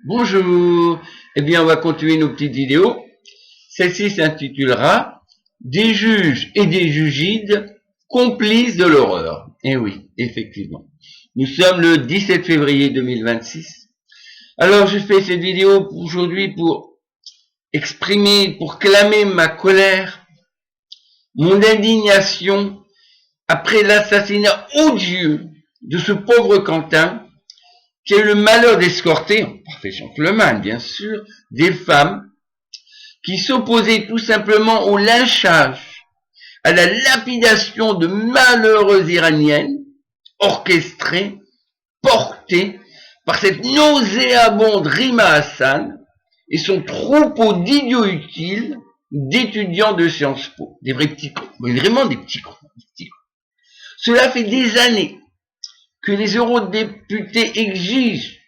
Bonjour, eh bien on va continuer nos petites vidéos. Celle-ci s'intitulera Des juges et des jugides complices de l'horreur. Eh oui, effectivement. Nous sommes le 17 février 2026. Alors je fais cette vidéo aujourd'hui pour exprimer, pour clamer ma colère, mon indignation après l'assassinat odieux de ce pauvre Quentin, qui a eu le malheur d'escorter, en parfait gentleman bien sûr, des femmes qui s'opposaient tout simplement au lynchage, à la lapidation de malheureuses iraniennes, orchestrées, portées par cette nauséabonde Rima Hassan et son troupeau d'idiots utiles d'étudiants de Sciences Po, des vrais petits cons, mais vraiment des petits cons. Cela fait des années que les eurodéputés exigent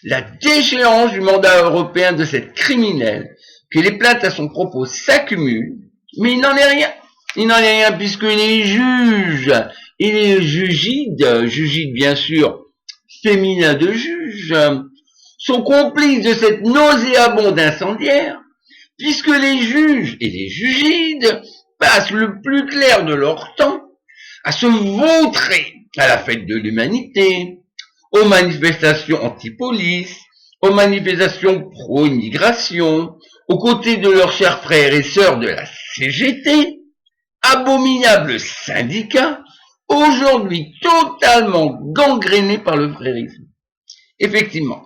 la déchéance du mandat européen de cette criminelle, que les plaintes à son propos s'accumulent, mais il n'en est rien. Il n'en est rien puisque les juges et les jugides bien sûr, féminins de juges, sont complices de cette nauséabonde incendiaire, puisque les juges et les jugides passent le plus clair de leur temps à se vautrer à la fête de l'humanité, aux manifestations anti-police, aux manifestations pro-immigration, aux côtés de leurs chers frères et sœurs de la CGT, abominables syndicats, aujourd'hui totalement gangrénés par le frérisme. Effectivement,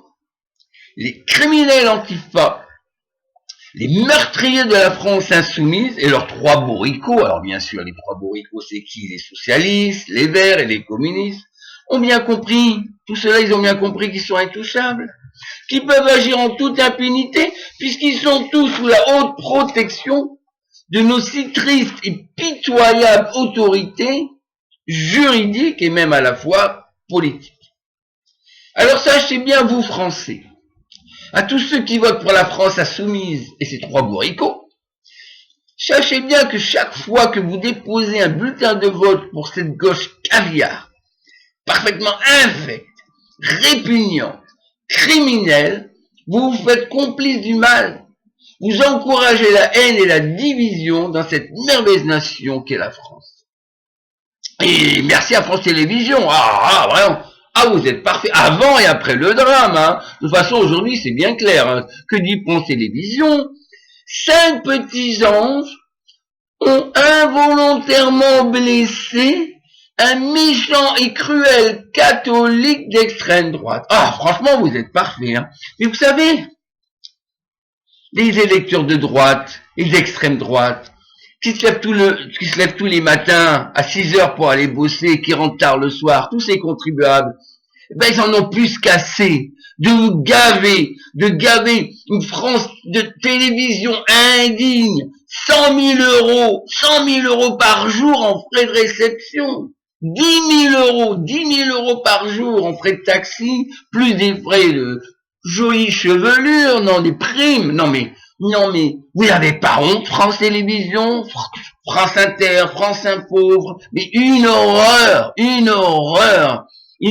les criminels antifa, les meurtriers de la France insoumise et leurs trois bourricots, alors bien sûr les trois bourricots c'est qui? Les socialistes, les verts et les communistes, ont bien compris, tout cela ils ont bien compris qu'ils sont intouchables, qu'ils peuvent agir en toute impunité puisqu'ils sont tous sous la haute protection de nos si tristes et pitoyables autorités juridiques et même à la fois politiques. Alors sachez bien vous Français, à tous ceux qui votent pour la France insoumise et ses trois bourricots, sachez bien que chaque fois que vous déposez un bulletin de vote pour cette gauche caviar, parfaitement infecte, répugnante, criminelle, vous vous faites complice du mal. Vous encouragez la haine et la division dans cette merveilleuse nation qu'est la France. Et merci à France Télévisions. Vraiment. Ah, vous êtes parfait, avant et après le drame, hein. De toute façon, aujourd'hui, c'est bien clair, hein. Que dit France Télévisions? 5 petits anges ont involontairement blessé un méchant et cruel catholique d'extrême droite. Ah, franchement, vous êtes parfait, hein. Mais vous savez, les électeurs de droite et d'extrême droite, qui se lèvent tous les matins à 6 heures pour aller bosser, qui rentrent tard le soir, tous ces contribuables, ben ils en ont plus qu'assez de nous gaver, une France de télévision indigne, 100 000 euros par jour en frais de réception, 10 000 euros par jour en frais de taxi, plus des frais de jolies chevelures, non, des primes, non mais, vous n'avez pas honte, France Télévisions, France Inter, France Info, mais une horreur, ils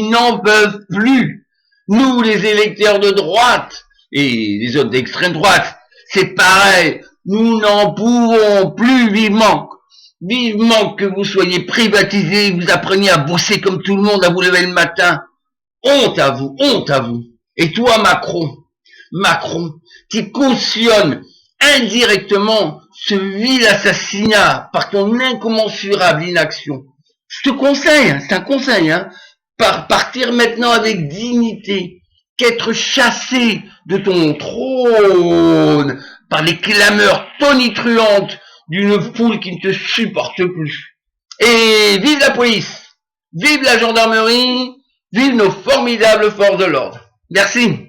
n'en peuvent plus. Nous, les électeurs de droite, et les autres d'extrême droite, c'est pareil, nous n'en pouvons plus vivement que vous soyez privatisés, vous appreniez à bosser comme tout le monde, à vous lever le matin. Honte à vous. Et toi, Macron, qui cautionne indirectement ce vil assassinat par ton incommensurable inaction. Je te conseille, c'est un conseil, hein, partir maintenant avec dignité, qu'être chassé de ton trône par les clameurs tonitruantes d'une foule qui ne te supporte plus. Et vive la police, vive la gendarmerie, vive nos formidables forces de l'ordre. Merci.